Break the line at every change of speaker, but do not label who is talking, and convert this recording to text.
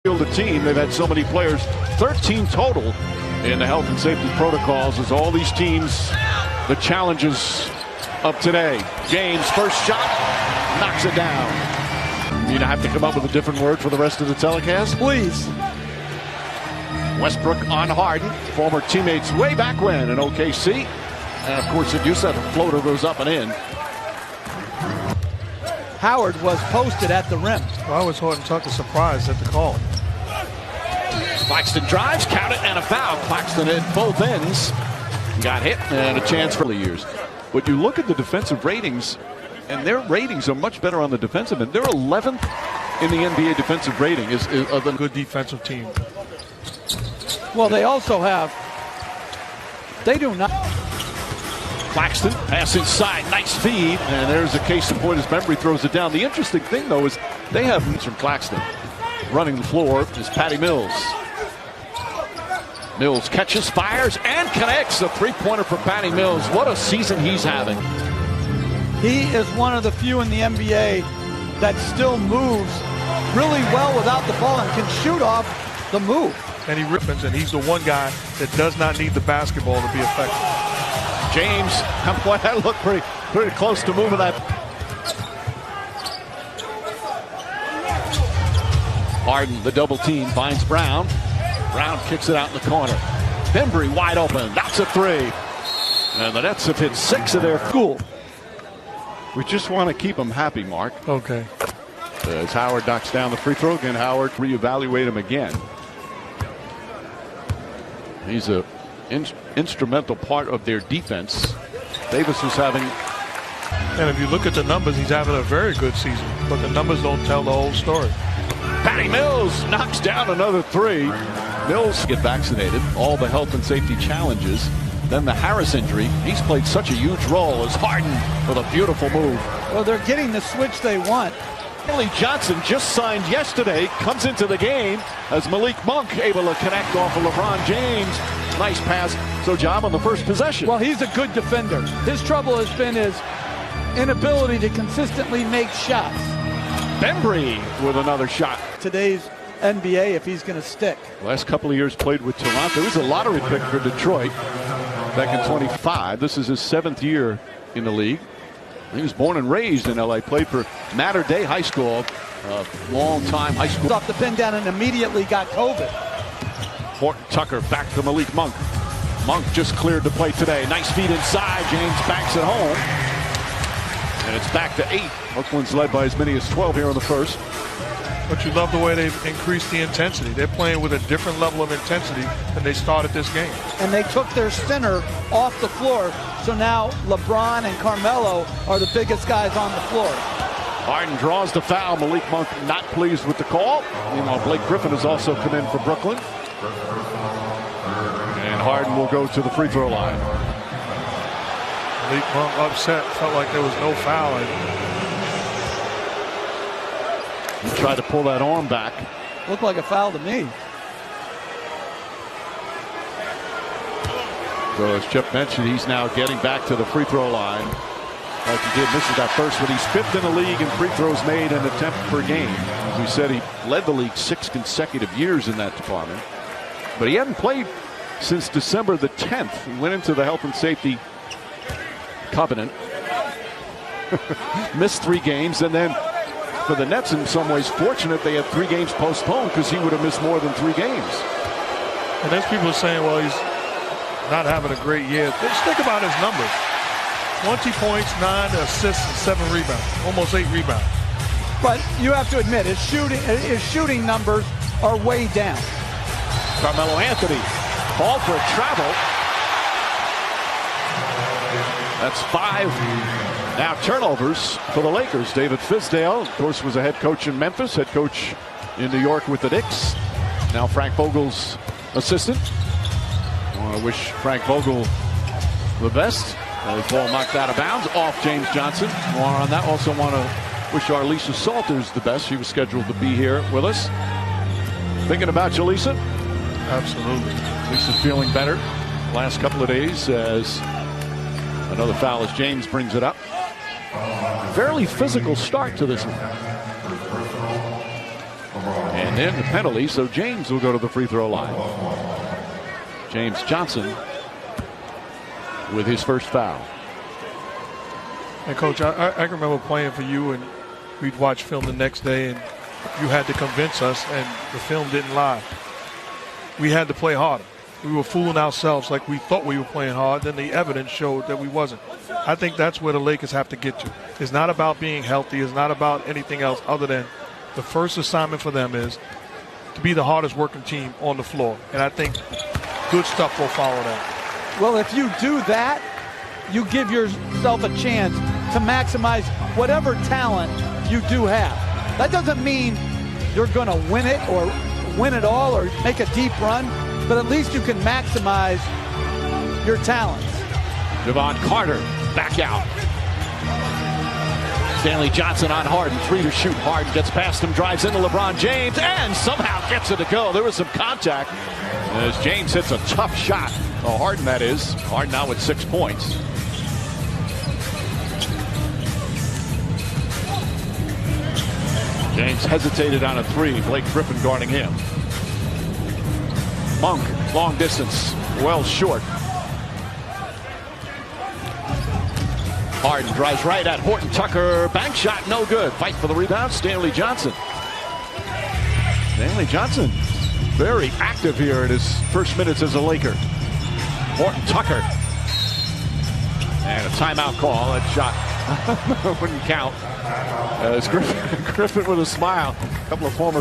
field a team. They've had so many players, 13 total in the health and safety protocols as all these teams, the challenges of today. James, first shot, knocks it down. You'd have to come up with a different word for the rest of the telecast?
Please.
Westbrook on Harden, former teammates way back when in OKC. And of course, it used to have a floater goes up and in.
Howard was posted at the rim.
Well, I was Horton Tucker surprised at the call.
Claxton drives, count it, and a foul. Claxton at both ends. Got hit and a chance for the years. But you look at the defensive ratings, and their ratings are much better on the defensive end. They're 11th in the NBA defensive rating. Is a
good defensive team.
Well, they also have, they do not.
Claxton, pass inside, nice feed, and there's a case in point as Bembry throws it down. The interesting thing, though, is they have from Claxton. Running the floor is Patty Mills. Mills catches, fires, and connects. A three-pointer for Patty Mills. What a season he's having.
He is one of the few in the NBA that still moves really well without the ball and can shoot off the move.
And he rippins, and he's the one guy that does not need the basketball to be effective.
James, boy, that looked pretty close to moving that. Harden, the double team, finds Brown. Brown kicks it out in the corner. Bembry wide open. That's a three. And the Nets have hit 6 of their school. We just want to keep them happy, Mark.
Okay.
As Howard knocks down the free throw, again, Howard reevaluate him again. He's a instrumental part of their defense. Davis was having.
And if you look at the numbers, he's having a very good season. But the numbers don't tell the whole story.
Patty Mills knocks down another three. Mills get vaccinated. All the health and safety challenges. Then the Harris injury. He's played such a huge role as Harden with a beautiful move.
Well, they're getting the switch they want.
Johnson just signed yesterday, comes into the game as Malik Monk able to connect off of LeBron James. Nice pass. So job on the first possession.
Well, he's a good defender. His trouble has been his inability to consistently make shots.
Bembry with another shot.
Today's NBA, if he's going to stick.
Last couple of years played with Toronto. He was a lottery pick for Detroit back in 25. This is his 7th year in the league. He was born and raised in LA, played for Mater Dei High School, a long-time high school.
Off the pin down and immediately got COVID.
Horton Tucker back to Malik Monk. Monk just cleared the play today. Nice feed inside. James banks it home. And it's back to 8. Oakland's led by as many as 12 here in the first.
But you love the way they've increased the intensity. They're playing with a different level of intensity than they started this game.
And they took their center off the floor. So now LeBron and Carmelo are the biggest guys on the floor.
Harden draws the foul. Malik Monk not pleased with the call. Meanwhile, Blake Griffin has also come in for Brooklyn. And Harden will go to the free throw line.
Malik Monk upset. Felt like there was no foul.
He tried to pull that arm back.
Looked like a foul to me.
So as Chip mentioned, he's now getting back to the free throw line. Like he did, misses that first one. He's 5th in the league in free throws made an attempt per game. As we said, he led the league 6 consecutive years in that department. But he hadn't played since December the 10th. He went into the health and safety covenant. Missed 3 games, and then for the Nets, in some ways fortunate they had 3 games postponed because he would have missed more than 3 games.
And there's people saying, well, he's not having a great year. Just think about his numbers. 20 points, 9 assists, and 7 rebounds. Almost 8 rebounds.
But you have to admit, his shooting numbers are way down.
Carmelo Anthony called for a travel. That's 5 now turnovers for the Lakers. David Fizdale, of course, was a head coach in Memphis, head coach in New York with the Knicks. Now Frank Vogel's assistant. I want to wish Frank Vogel the best. The ball knocked out of bounds off James Johnson. More on that. Also want to wish our Lisa Salters the best. She was scheduled to be here with us. Thinking about you, Lisa?
Absolutely.
Lisa's feeling better last couple of days as another foul as James brings it up. Fairly physical start to this one. And And the penalty, so James will go to the free throw line. James Johnson with his first foul.
And Coach, I can remember playing for you, and we'd watch film the next day, and you had to convince us, and the film didn't lie. We had to play harder. We were fooling ourselves like we thought we were playing hard, then the evidence showed that we wasn't. I think that's where the Lakers have to get to. It's not about being healthy. It's not about anything else other than the first assignment for them is to be the hardest working team on the floor. And I think good stuff will follow that.
Well, if you do that, you give yourself a chance to maximize whatever talent you do have. That doesn't mean you're going to win it or win it all or make a deep run, but at least you can maximize your talents.
Javon Carter back out. Stanley Johnson on Harden, 3 to shoot. Harden gets past him, drives into LeBron James, and somehow gets it to go. There was some contact as James hits a tough shot. Oh, Harden, that is. Harden now with 6 points. James hesitated on a 3. Blake Griffin guarding him. Monk, long distance, well short. Harden drives right at Horton Tucker. Bank shot, no good. Fight for the rebound, Stanley Johnson. Stanley Johnson, very active here in his first minutes as a Laker. Horton Tucker. And a timeout call. That shot wouldn't count. As Griffin with a smile. A couple of former